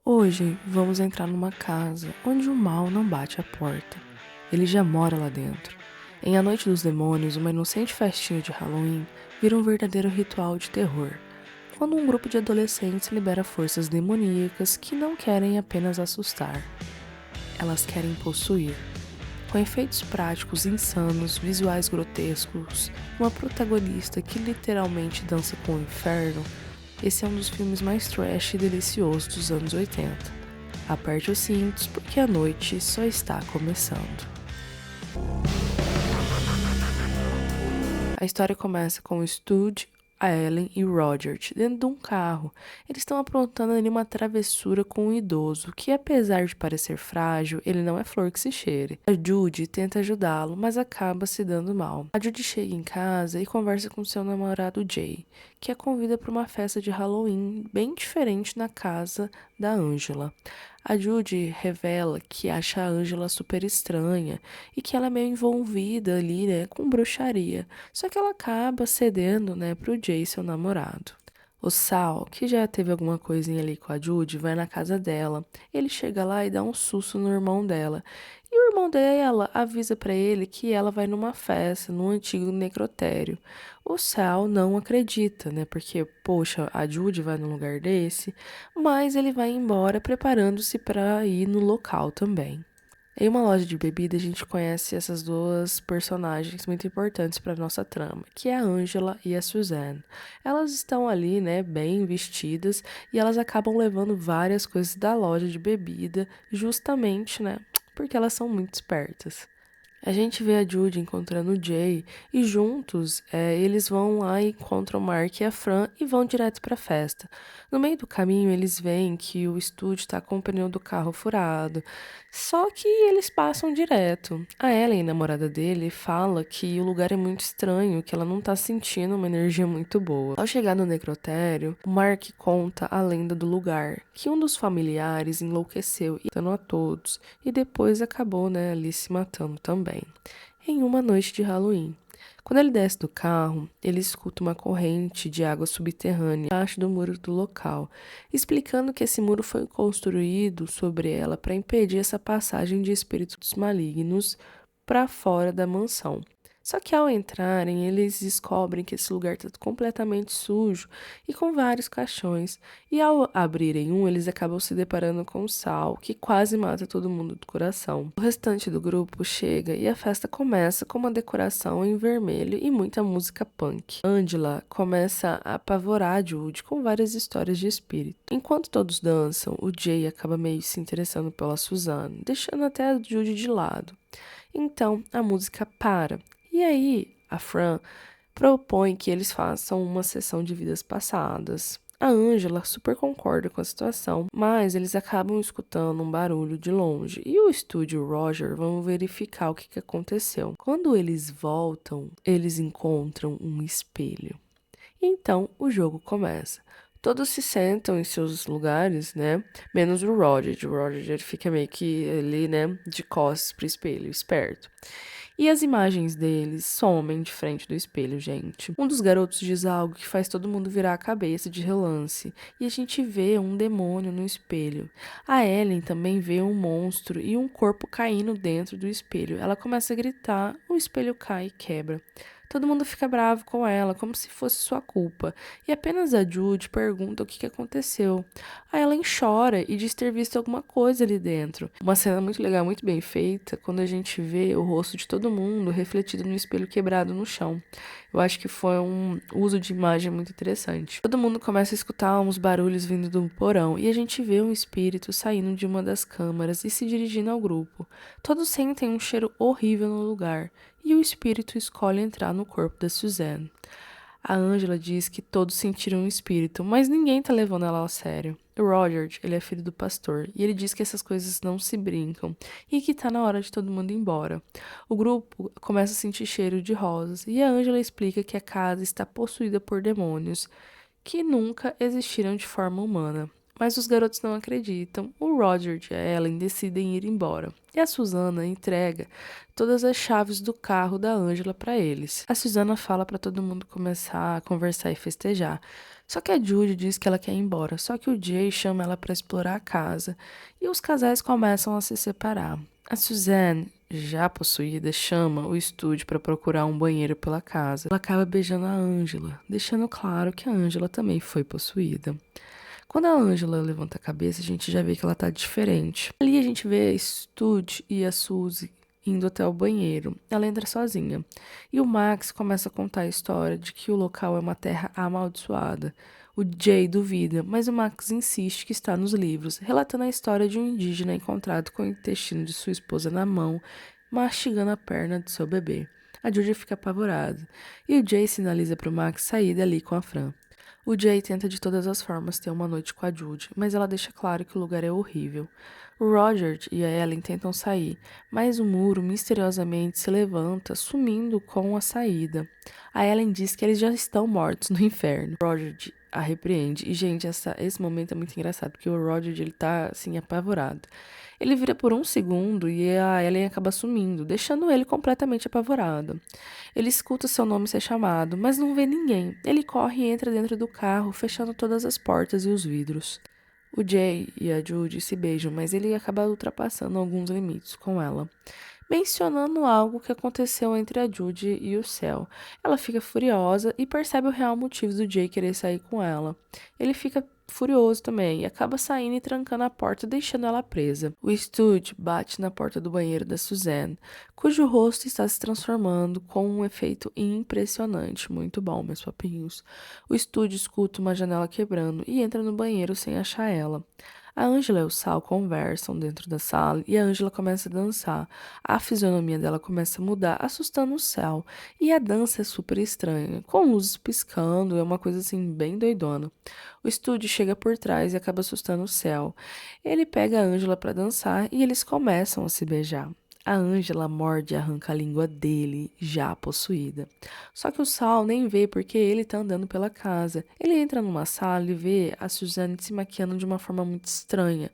Hoje vamos entrar numa casa onde o mal não bate a porta. Ele já mora lá dentro. Em A Noite dos Demônios, uma inocente festinha de Halloween vira um verdadeiro ritual de terror, quando um grupo de adolescentes libera forças demoníacas que não querem apenas assustar, elas querem possuir. Com efeitos práticos insanos, visuais grotescos, uma protagonista que literalmente dança com o inferno, esse é um dos filmes mais trash e deliciosos dos anos 80. Aperte os cintos porque a noite só está começando. A história começa com o Stud, a Ellen e o Roger dentro de um carro. Eles estão aprontando ali uma travessura com um idoso, que apesar de parecer frágil, ele não é flor que se cheire. A Judy tenta ajudá-lo, mas acaba se dando mal. A Judy chega em casa e conversa com seu namorado Jay, que a convida para uma festa de Halloween bem diferente na casa da Angela. A Judy revela que acha a Angela super estranha e que ela é meio envolvida ali, né, com bruxaria. Só que ela acaba cedendo, né, pro Jay, seu namorado. O Sal, que já teve alguma coisinha ali com a Judy, vai na casa dela. Ele chega lá e dá um susto no irmão dela. E o irmão dela avisa pra ele que ela vai numa festa, num antigo necrotério. O Sal não acredita, né? Porque, poxa, a Judy vai num lugar desse, mas ele vai embora preparando-se para ir no local também. Em uma loja de bebida, a gente conhece essas duas personagens muito importantes para nossa trama, que é a Angela e a Suzanne. Elas estão ali, né, bem vestidas, e elas acabam levando várias coisas da loja de bebida, justamente, né, porque elas são muito espertas. A gente vê a Judy encontrando o Jay e juntos eles vão lá e encontram o Mark e a Fran e vão direto para a festa. No meio do caminho eles veem que o estúdio está com o pneu do carro furado, só que eles passam direto. A Ellen, namorada dele, fala que o lugar é muito estranho, que ela não tá sentindo uma energia muito boa. Ao chegar no necrotério, o Mark conta a lenda do lugar, que um dos familiares enlouqueceu e matando a todos, e depois acabou, né, ali se matando também, em uma noite de Halloween. Quando ele desce do carro, ele escuta uma corrente de água subterrânea embaixo do muro do local, explicando que esse muro foi construído sobre ela para impedir essa passagem de espíritos malignos para fora da mansão. Só que ao entrarem, eles descobrem que esse lugar está completamente sujo e com vários caixões. E ao abrirem um, eles acabam se deparando com o Sal, que quase mata todo mundo do coração. O restante do grupo chega e a festa começa com uma decoração em vermelho e muita música punk. Angela começa a apavorar a Judy com várias histórias de espírito. Enquanto todos dançam, o Jay acaba meio se interessando pela Suzanne, deixando até a Judy de lado. Então a música para. E aí, a Fran propõe que eles façam uma sessão de vidas passadas. A Angela super concorda com a situação, mas eles acabam escutando um barulho de longe e o estúdio e o Roger vão verificar o que aconteceu. Quando eles voltam, eles encontram um espelho. Então o jogo começa. Todos se sentam em seus lugares, né? Menos o Roger. O Roger ele fica meio que ali, né? De costas pro espelho, esperto. E as imagens deles somem de frente do espelho, gente. Um dos garotos diz algo que faz todo mundo virar a cabeça de relance. E a gente vê um demônio no espelho. A Ellen também vê um monstro e um corpo caindo dentro do espelho. Ela começa a gritar, o espelho cai e quebra. Todo mundo fica bravo com ela, como se fosse sua culpa. E apenas a Judy pergunta o que aconteceu. A Ellen chora e diz ter visto alguma coisa ali dentro. Uma cena muito legal, muito bem feita, quando a gente vê o rosto de todo mundo refletido no espelho quebrado no chão. Eu acho que foi um uso de imagem muito interessante. Todo mundo começa a escutar uns barulhos vindo do porão e a gente vê um espírito saindo de uma das câmaras e se dirigindo ao grupo. Todos sentem um cheiro horrível no lugar e o espírito escolhe entrar no corpo da Suzanne. A Angela diz que todos sentiram um espírito, mas ninguém tá levando ela a sério. O Roger, ele é filho do pastor, e ele diz que essas coisas não se brincam e que tá na hora de todo mundo ir embora. O grupo começa a sentir cheiro de rosas e a Angela explica que a casa está possuída por demônios que nunca existiram de forma humana. Mas os garotos não acreditam. O Roger e a Ellen decidem ir embora. E a Susana entrega todas as chaves do carro da Angela para eles. A Susana fala para todo mundo começar a conversar e festejar. Só que a Judy diz que ela quer ir embora. Só que o Jay chama ela para explorar a casa. E os casais começam a se separar. A Suzanne, já possuída, chama o estúdio para procurar um banheiro pela casa. Ela acaba beijando a Angela, deixando claro que a Angela também foi possuída. Quando a Angela levanta a cabeça, a gente já vê que ela tá diferente. Ali a gente vê a Stud e a Suzy indo até o banheiro. Ela entra sozinha. E o Max começa a contar a história de que o local é uma terra amaldiçoada. O Jay duvida, mas o Max insiste que está nos livros, relatando a história de um indígena encontrado com o intestino de sua esposa na mão, mastigando a perna de seu bebê. A Judy fica apavorada, e o Jay sinaliza para o Max sair dali com a Fran. O Jay tenta de todas as formas ter uma noite com a Judy, mas ela deixa claro que o lugar é horrível. O Roger e a Ellen tentam sair, mas o muro misteriosamente se levanta, sumindo com a saída. A Ellen diz que eles já estão mortos no inferno. O Roger a repreende. E, gente, esse momento é muito engraçado, porque o Roger, ele tá, assim, apavorado. Ele vira por um segundo e a Ellen acaba sumindo, deixando ele completamente apavorado. Ele escuta seu nome ser chamado, mas não vê ninguém. Ele corre e entra dentro do carro, fechando todas as portas e os vidros. O Jay e a Judy se beijam, mas ele acaba ultrapassando alguns limites com ela, mencionando algo que aconteceu entre a Judy e o Cel. Ela fica furiosa e percebe o real motivo do Jay querer sair com ela. Ele fica furioso também e acaba saindo e trancando a porta, deixando ela presa. O Stud bate na porta do banheiro da Suzanne, cujo rosto está se transformando com um efeito impressionante. Muito bom, meus papinhos. O Stud escuta uma janela quebrando e entra no banheiro sem achar ela. A Angela e o Sal conversam dentro da sala e a Angela começa a dançar. A fisionomia dela começa a mudar, assustando o Sal. E a dança é super estranha, com luzes piscando, é uma coisa assim bem doidona. O estúdio chega por trás e acaba assustando o Céu. Ele pega a Angela para dançar e eles começam a se beijar. A Angela morde e arranca a língua dele, já possuída. Só que o Sal nem vê porque ele tá andando pela casa. Ele entra numa sala e vê a Suzanne se maquiando de uma forma muito estranha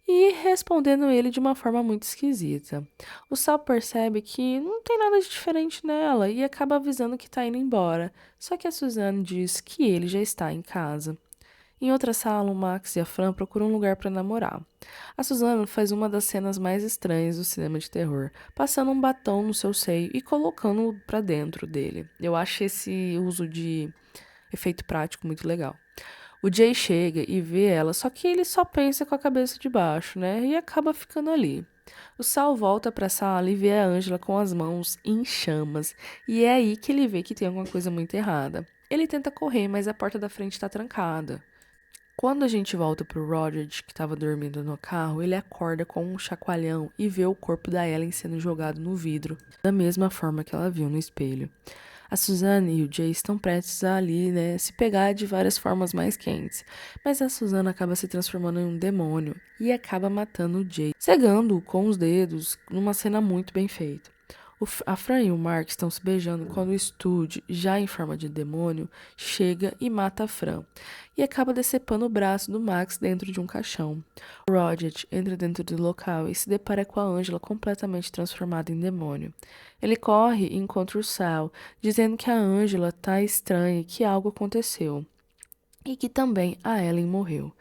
e respondendo ele de uma forma muito esquisita. O Sal percebe que não tem nada de diferente nela e acaba avisando que tá indo embora. Só que a Suzanne diz que ele já está em casa. Em outra sala, o Max e a Fran procuram um lugar para namorar. A Suzana faz uma das cenas mais estranhas do cinema de terror, passando um batom no seu seio e colocando-o para dentro dele. Eu acho esse uso de efeito prático muito legal. O Jay chega e vê ela, só que ele só pensa com a cabeça de baixo, né? E acaba ficando ali. O Sal volta para a sala e vê a Angela com as mãos em chamas, e é aí que ele vê que tem alguma coisa muito errada. Ele tenta correr, mas a porta da frente está trancada. Quando a gente volta pro Roger, que estava dormindo no carro, ele acorda com um chacoalhão e vê o corpo da Ellen sendo jogado no vidro, da mesma forma que ela viu no espelho. A Suzanne e o Jay estão prestes a ali, né, se pegar de várias formas mais quentes, mas a Suzanne acaba se transformando em um demônio e acaba matando o Jay, cegando-o com os dedos, numa cena muito bem feita. A Fran e o Mark estão se beijando quando o Stud, já em forma de demônio, chega e mata a Fran e acaba decepando o braço do Max dentro de um caixão. O Roger entra dentro do local e se depara com a Angela completamente transformada em demônio. Ele corre e encontra o Sal, dizendo que a Angela tá estranha e que algo aconteceu e que também a Ellen morreu.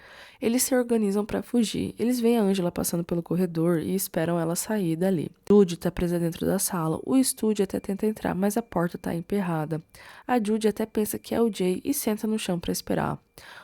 Eles se organizam para fugir. Eles veem a Angela passando pelo corredor e esperam ela sair dali. Judy está presa dentro da sala. O estúdio até tenta entrar, mas a porta está emperrada. A Judy até pensa que é o Jay e senta no chão para esperar.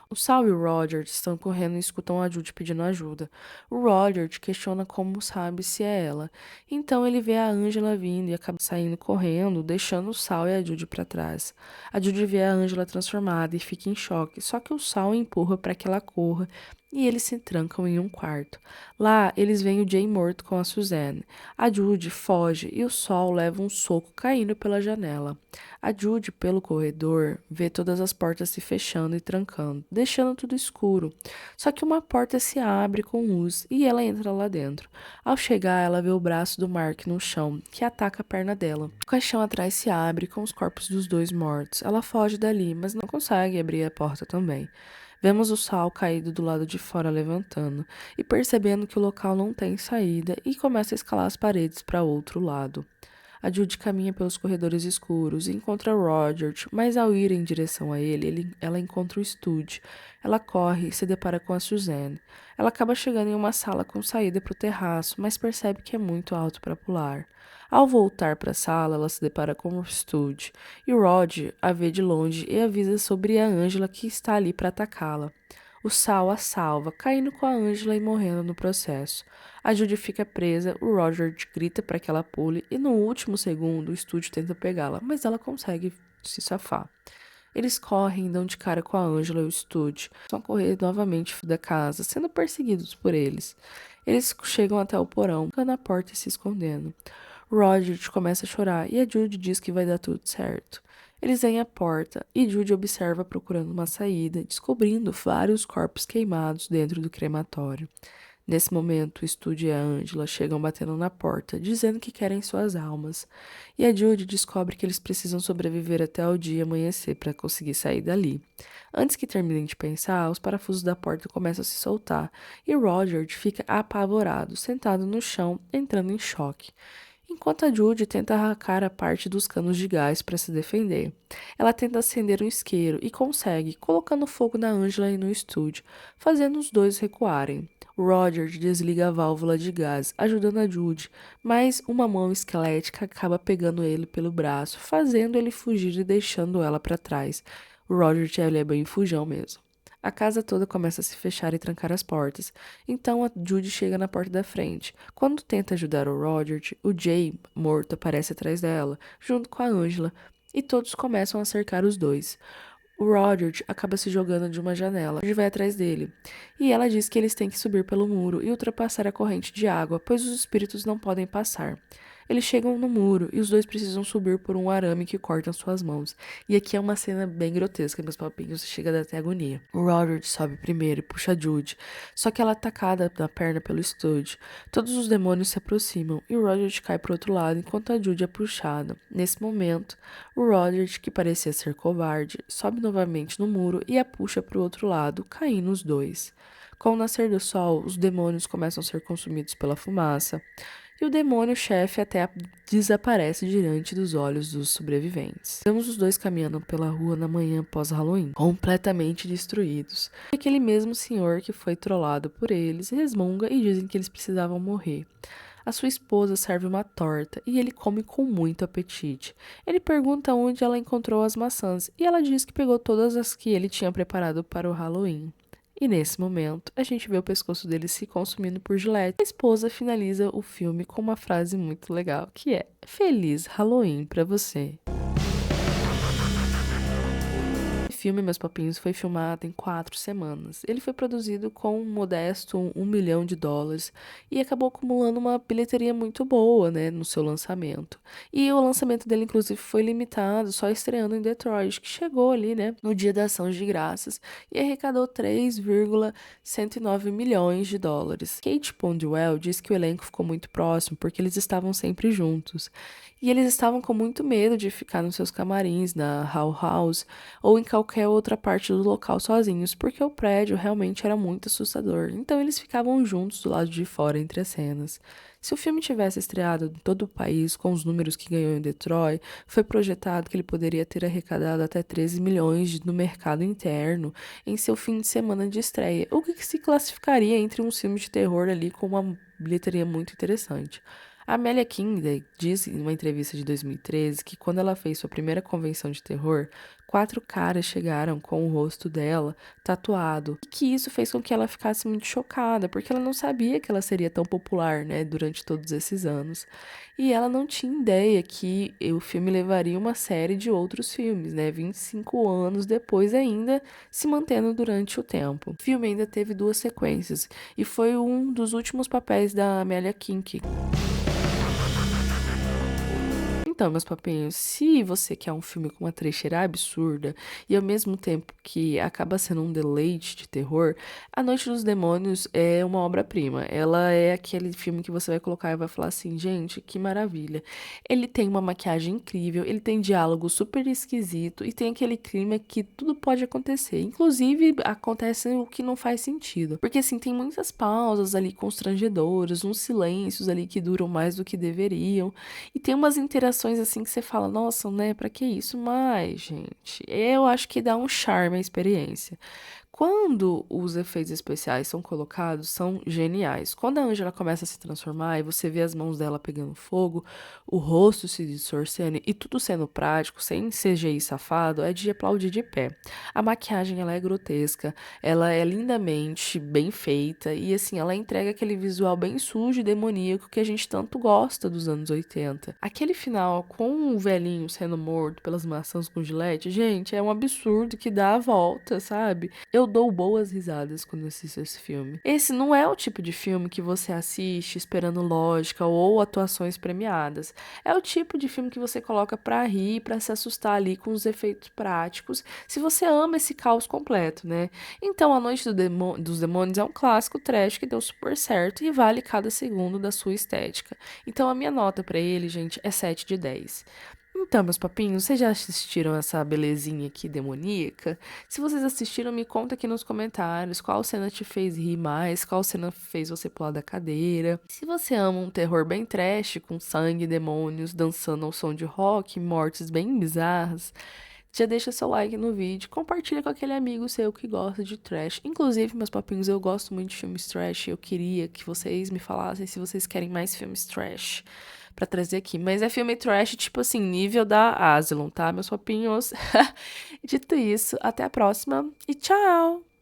O Sal e o Roger estão correndo e escutam a Judy pedindo ajuda. O Roger questiona como sabe se é ela. Então ele vê a Angela vindo e acaba saindo correndo, deixando o Sal e a Judy para trás. A Judy vê a Angela transformada e fica em choque, só que o Sal empurra para que ela corra e eles se trancam em um quarto. Lá, eles veem o Jay morto com a Suzanne. A Judy foge e o Sol leva um soco caindo pela janela. A Judy, pelo corredor, vê todas as portas se fechando e trancando, deixando tudo escuro. Só que uma porta se abre com luz e ela entra lá dentro. Ao chegar, ela vê o braço do Mark no chão, que ataca a perna dela. O caixão atrás se abre com os corpos dos dois mortos. Ela foge dali, mas não consegue abrir a porta também. Vemos o Sal caído do lado de fora levantando e percebendo que o local não tem saída e começa a escalar as paredes para outro lado. A Judy caminha pelos corredores escuros e encontra Roger, mas ao ir em direção a ela encontra o Stud. Ela corre e se depara com a Suzanne. Ela acaba chegando em uma sala com saída para o terraço, mas percebe que é muito alto para pular. Ao voltar para a sala, ela se depara com o Stud, e Roger a vê de longe e avisa sobre a Angela que está ali para atacá-la. O Sal a salva, caindo com a Angela e morrendo no processo. A Judy fica presa, o Roger grita para que ela pule e no último segundo o Stud tenta pegá-la, mas ela consegue se safar. Eles correm e dão de cara com a Angela e o Stud. Vão correr novamente da casa, sendo perseguidos por eles. Eles chegam até o porão, ficando na porta e se escondendo. Roger começa a chorar e a Judy diz que vai dar tudo certo. Eles vêm à porta e Judy observa procurando uma saída, descobrindo vários corpos queimados dentro do crematório. Nesse momento, o Stud e a Angela chegam batendo na porta, dizendo que querem suas almas. E a Judy descobre que eles precisam sobreviver até o dia amanhecer para conseguir sair dali. Antes que terminem de pensar, os parafusos da porta começam a se soltar e Roger fica apavorado, sentado no chão, entrando em choque. Enquanto a Judy tenta arrancar a parte dos canos de gás para se defender. Ela tenta acender um isqueiro e consegue, colocando fogo na Angela e no Stud, fazendo os dois recuarem. Roger desliga a válvula de gás, ajudando a Judy, mas uma mão esquelética acaba pegando ele pelo braço, fazendo ele fugir e deixando ela para trás. O Roger ele é bem fujão mesmo. A casa toda começa a se fechar e trancar as portas. Então a Judy chega na porta da frente. Quando tenta ajudar o Roger, o Jay, morto, aparece atrás dela, junto com a Angela, e todos começam a cercar os dois. O Roger acaba se jogando de uma janela. Judy vai atrás dele. E ela diz que eles têm que subir pelo muro e ultrapassar a corrente de água, pois os espíritos não podem passar. Eles chegam no muro e os dois precisam subir por um arame que corta suas mãos. E aqui é uma cena bem grotesca, meus papinhos, chega a dar até agonia. O Roger sobe primeiro e puxa a Judy, só que ela é atacada na perna pelo Stud. Todos os demônios se aproximam e o Roger cai pro outro lado enquanto a Judy é puxada. Nesse momento, o Roger, que parecia ser covarde, sobe novamente no muro e a puxa pro outro lado, caindo os dois. Com o nascer do sol, os demônios começam a ser consumidos pela fumaça e o demônio-chefe até desaparece diante dos olhos dos sobreviventes. Vemos os dois caminhando pela rua na manhã pós-Halloween, completamente destruídos. Aquele mesmo senhor que foi trollado por eles resmunga e dizem que eles precisavam morrer. A sua esposa serve uma torta e ele come com muito apetite. Ele pergunta onde ela encontrou as maçãs e ela diz que pegou todas as que ele tinha preparado para o Halloween. E nesse momento, a gente vê o pescoço dele se consumindo por gilete. A esposa finaliza o filme com uma frase muito legal, que é: Feliz Halloween pra você. O filme, meus papinhos, foi filmado em 4 semanas. Ele foi produzido com um modesto US$ 1 milhão e acabou acumulando uma bilheteria muito boa, né, no seu lançamento. E o lançamento dele, inclusive, foi limitado, só estreando em Detroit, que chegou ali, né, no dia da ação de graças e arrecadou US$ 3,109 milhões. Kate Pondwell diz que o elenco ficou muito próximo porque eles estavam sempre juntos. E eles estavam com muito medo de ficar nos seus camarins, na Hall House ou em qualquer outra parte do local sozinhos, porque o prédio realmente era muito assustador. Então eles ficavam juntos do lado de fora entre as cenas. Se o filme tivesse estreado em todo o país com os números que ganhou em Detroit, foi projetado que ele poderia ter arrecadado até 13 milhões no mercado interno em seu fim de semana de estreia, o que se classificaria entre um filme de terror ali com uma bilheteria muito interessante. A Amelia King diz em uma entrevista de 2013 que quando ela fez sua primeira convenção de terror, 4 caras chegaram com o rosto dela tatuado. E que isso fez com que ela ficasse muito chocada, porque ela não sabia que ela seria tão popular, né, durante todos esses anos. E ela não tinha ideia que o filme levaria uma série de outros filmes, né, 25 anos depois ainda se mantendo durante o tempo. O filme ainda teve 2 sequências e foi um dos últimos papéis da Amelia King. Então, meus papinhos, se você quer um filme com uma trecheira absurda e ao mesmo tempo que acaba sendo um deleite de terror, A Noite dos Demônios é uma obra-prima. Ela é aquele filme que você vai colocar e vai falar assim, gente, que maravilha. Ele tem uma maquiagem incrível, ele tem diálogo super esquisito e tem aquele clima que tudo pode acontecer. Inclusive, acontece o que não faz sentido. Porque, assim, tem muitas pausas ali constrangedoras, uns silêncios ali que duram mais do que deveriam. E tem umas interações assim que você fala, nossa, né, pra que isso? Mas, gente, eu acho que dá um charme à experiência. Quando os efeitos especiais são colocados, são geniais. Quando a Angela começa a se transformar e você vê as mãos dela pegando fogo, o rosto se distorcendo e tudo sendo prático, sem CGI safado, é de aplaudir de pé. A maquiagem, ela é grotesca, ela é lindamente bem feita e, assim, ela entrega aquele visual bem sujo e demoníaco que a gente tanto gosta dos anos 80. Aquele final com o velhinho sendo morto pelas maçãs com gilete, gente, é um absurdo que dá a volta, sabe? Eu dou boas risadas quando assisto esse filme. Esse não é o tipo de filme que você assiste esperando lógica ou atuações premiadas. É o tipo de filme que você coloca pra rir, pra se assustar ali com os efeitos práticos, se você ama esse caos completo, né? Então, A Noite dos Demônios é um clássico trash que deu super certo e vale cada segundo da sua estética. Então, a minha nota pra ele, gente, é 7 de 10. Então, meus papinhos, vocês já assistiram essa belezinha aqui demoníaca? Se vocês assistiram, me conta aqui nos comentários qual cena te fez rir mais, qual cena fez você pular da cadeira. Se você ama um terror bem trash, com sangue, demônios, dançando ao som de rock, mortes bem bizarras, já deixa seu like no vídeo, compartilha com aquele amigo seu que gosta de trash. Inclusive, meus papinhos, eu gosto muito de filmes trash. Eu queria que vocês me falassem se vocês querem mais filmes trash pra trazer aqui. Mas é filme trash, tipo assim, nível da Asylum, tá, meus papinhos? Dito isso, até a próxima e tchau!